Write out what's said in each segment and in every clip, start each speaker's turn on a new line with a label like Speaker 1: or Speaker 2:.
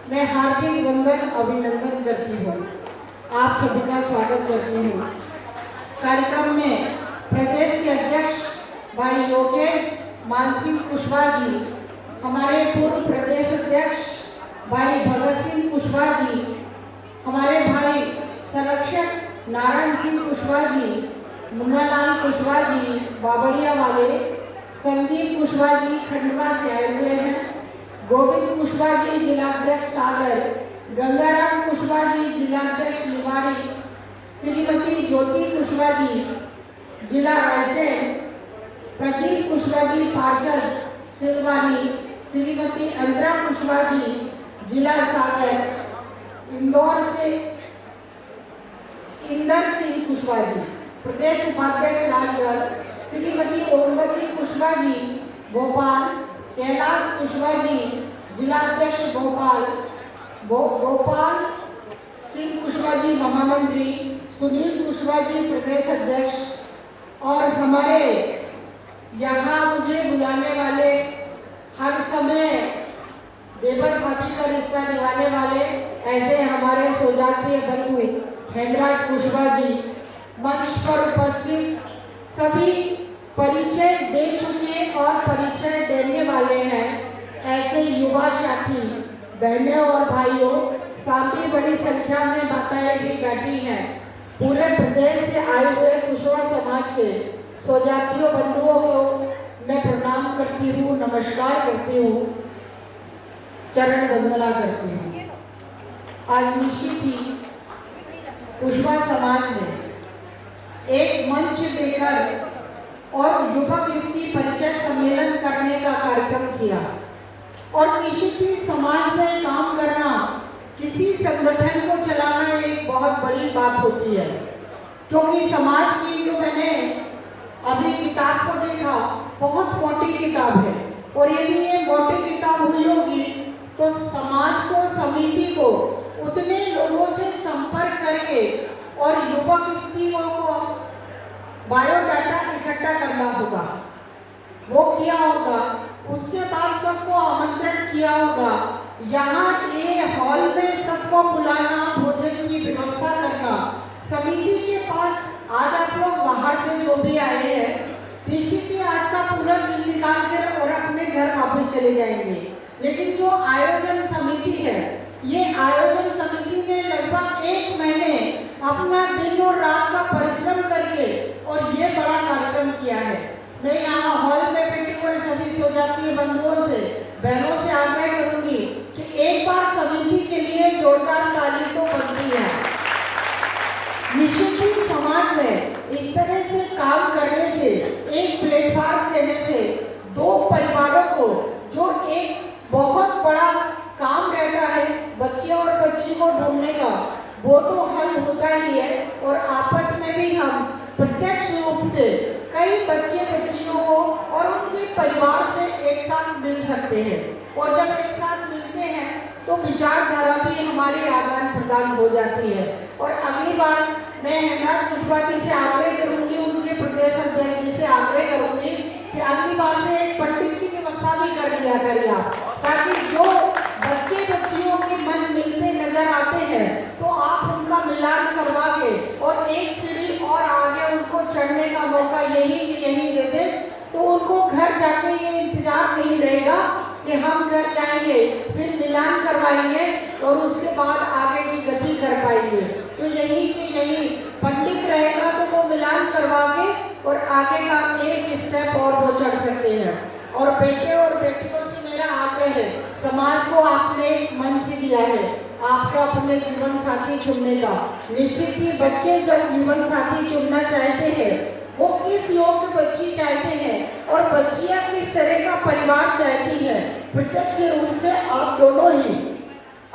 Speaker 1: मैं हार्दिक वंदन अभिनंदन करती हूँ। आप सभी का स्वागत करती हूँ। कार्यक्रम में प्रदेश के अध्यक्ष भाई योगेश मानसिंह कुशवाहा जी, हमारे पूर्व प्रदेश अध्यक्ष भाई भगत सिंह कुशवाहा जी, हमारे भाई संरक्षक नारायण सिंह कुशवाहा जी, मुन्नालाल कुशवाहा जी बाबरिया वाले, संदीप कुशवाहा जी खंडवा से आए हुए हैं, गोविंद कुशवाहा जी जिलाध्यक्ष सागर, गंगाराम कुशवाहा जी जिलाध्यक्ष निवाड़ी, श्रीमती ज्योति कुशवाहा जी जिला रायसेन, प्रदीप कुशवाहा जी पार्षद सिलवानी, श्रीमती अंतरा कुशवाहा जी जिला सागर, इंदौर से इंदर सिंह कुशवाहा जी प्रदेश उपाध्यक्ष राजगढ़, श्रीमती ओमवती कुशवाहा जी भोपाल, कैलाश कुशवाहा जी जिलाध्यक्ष भोपाल, गोपाल सिंह कुशवाहा जी महामंत्री, सुनील कुशवाहा जी प्रदेश अध्यक्ष और हमारे यहाँ मुझे बुलाने वाले, हर समय देवर भाभी का रिश्ता निभाने वाले ऐसे हमारे सौजातीय बंधु हेमराज कुशवाहा जी, मंच पर उपस्थित सभी परिचय दे चुके और परिचय देने वाले हैं ऐसे युवा साथी बहनों और भाइयों, सामने बड़ी संख्या में माताएं भी बैठी हैं। पूरे प्रदेश से आए हुए कुशवाहा समाज के स्वजातीय बंधुओं को मैं प्रणाम करती हूँ, नमस्कार करती हूँ, चरण वंदना करती हूँ। आज निश्चित ही कुशवाहा समाज ने एक मंच देकर और युवक युवती परिचय सम्मेलन करने का कार्यक्रम किया और निश्चित ही समाज में काम करना, किसी संगठन को चलाना एक बहुत बड़ी बात होती है, क्योंकि समाज की जो मैंने अभी किताब को देखा बहुत मोटी किताब है और यदि ये मोटी किताब हुई होगी तो समाज को, समिति को उतने लोगों से संपर्क करके और युवक युवतियों को बायोडाटा इकट्ठा करना होगा, वो किया होगा। उसके बाद सबको आमंत्रण किया होगा, यहाँ ये हॉल में सबको बुलाना, भोजन की व्यवस्था करना। समिति के पास आज आप लोग बाहर से जो भी आए हैं, निश्चित आज का पूरा दिन निकाल कर और अपने घर वापस चले जाएंगे, लेकिन जो आयोजन समिति है, ये आयोजन समिति ने लगभग 1 महीने अपना दिन और रात का परिश्रम करके और ये बड़ा कार्यक्रम किया है। मैं यहाँ हॉल में बैठे हुए सभी स्वजातीय बंधुओं से, बहनों से आग्रह करूंगी कि एक बार समिति के लिए जोरदार ताली तो बनती है। निश्चित ही समाज में इस तरह से काम करने से, एक प्लेटफॉर्म देने से 2 परिवारों को जो एक बहुत बड़ा काम रहता है बच्चे और बच्ची को ढूंढने का, वो तो हल होता ही है और आपस में भी हम प्रत्यक्ष रूप से कई बच्चे बच्चियों को और उनके परिवार से एक साथ मिल सकते हैं और जब एक साथ मिलते हैं तो विचारधारा भी हमारी आदान प्रदान हो जाती है। और अगली बार मैं हेमराज कुशवाहा जी से आग्रह करूंगी, उनके प्रदेश अध्यक्ष जी से आग्रह करूंगी कि अगली बार से एक पंडित की व्यवस्था भी कर दिया करिए आप, ताकि जो बच्चे बच्चियों के मन मिलते नजर आते हैं तो आप उनका मिलान करवा के और एक सीढ़ी और आगे उनको चढ़ने का मौका यही दे दे, तो उनको घर जाके ये इंतजार नहीं रहेगा कि हम घर जाएंगे फिर मिलान करवाएंगे और उसके बाद आगे की गति कर पाएंगे। तो यही पंडित रहेगा तो वो मिलान करवा के और आगे का एक स्टेप और वो चढ़ सकते हैं। और बेटे और बेटियों से मेरा आग्रह है, समाज को आपने मंच दिया है आपका अपने जीवन साथी चुनने का। निश्चित ही बच्चे जब जीवन साथी चुनना चाहते हैं, वो किस योग्य बच्ची चाहते हैं और बच्चियां किस तरह का परिवार चाहती है, प्रत्यक्ष रूप से आप दोनों ही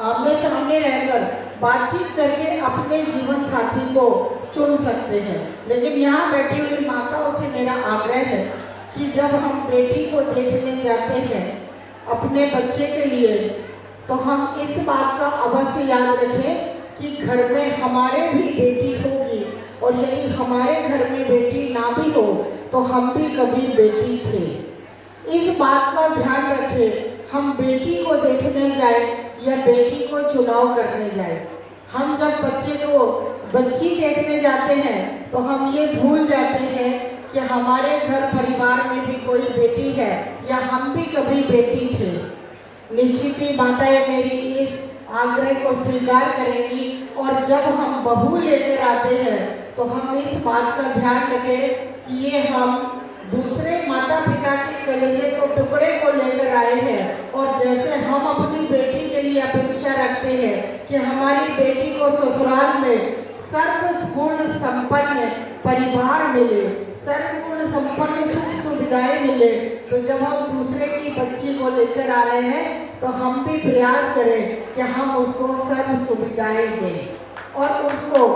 Speaker 1: आमने सामने रहकर बातचीत करके अपने जीवन साथी को चुन सकते हैं। लेकिन यहाँ बैठी हुई माताओं से मेरा आग्रह है कि जब हम बेटी को देखने जाते हैं अपने बच्चे के लिए, तो हम इस बात का अवश्य याद रखें कि घर में हमारे भी बेटी होगी और यदि हमारे घर में बेटी ना भी हो तो हम भी कभी बेटी थे। इस बात का ध्यान रखें। हम बेटी को देखने जाए या बेटी को चुनाव करने जाए। हम जब बच्ची देखने जाते हैं तो हम ये भूल जाते हैं कि हमारे घर परिवार में भी कोई बेटी है या हम भी कभी बेटी थे। निश्चित ही माताएं मेरी इस आग्रह को स्वीकार करेंगी और जब हम बहू लेकर आते हैं तो हम इस बात का ध्यान रखें कि ये हम दूसरे माता पिता के कलेजे को टुकड़े को लेकर आए हैं और जैसे हम अपनी बेटी के लिए अपेक्षा रखते हैं कि हमारी बेटी को ससुराल में सर्वगुण संपन्न परिवार मिले, सर्वगुण संपन्न सुख सुविधाएं मिले, तो जब हम दूसरे की बच्ची को लेकर आ रहे हैं तो हम भी प्रयास करें कि हम उसको सर्व सुविधाएं दें। और उसको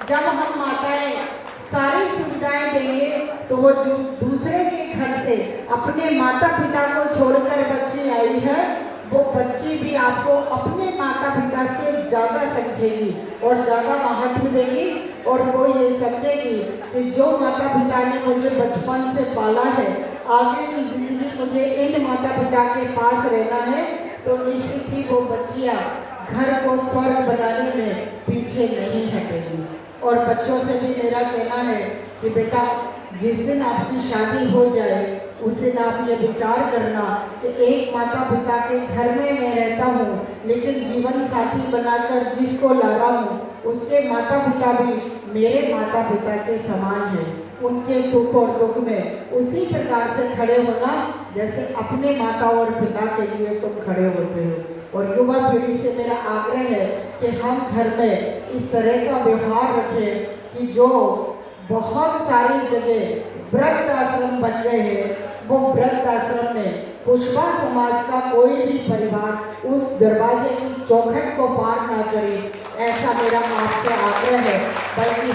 Speaker 1: जब हम माताएं सारी सुविधाएं देंगे तो वो जो दूसरे के घर से अपने माता पिता को छोड़कर बच्ची आई है, वो बच्ची भी आपको अपने माता पिता से ज़्यादा समझेगी और ज़्यादा महत्व देगी और वो ये समझेगी कि जो माता पिता ने मुझे बचपन से पाला है, आगे की ज़िंदगी मुझे इन माता पिता के पास रहना है, तो निश्चित ही वो बच्चियाँ घर को स्वर्ग बनाने में पीछे नहीं हटेगी। और बच्चों से भी मेरा कहना है कि बेटा, जिस दिन आपकी शादी हो जाए उस दिन आप ये विचार करना कि एक माता पिता के घर में मैं रहता हूँ, लेकिन जीवन साथी बनाकर जिसको ला रहा हूँ उसके माता पिता भी मेरे माता पिता के समान हैं। उनके सुख और दुख में उसी प्रकार से खड़े होना जैसे अपने माता और पिता के लिए तुम खड़े होते हो। और युवा पीढ़ी से मेरा आग्रह है कि हम घर में इस तरह का व्यवहार रखें कि जो बहुत सारी जगह वृद्ध आश्रम बन गए हैं, वो वृद्ध आश्रम में कुशवा समाज का कोई भी परिवार उस दरवाजे की चौखट को पार ना करे, ऐसा मेरा आपसे आग्रह है। बल्कि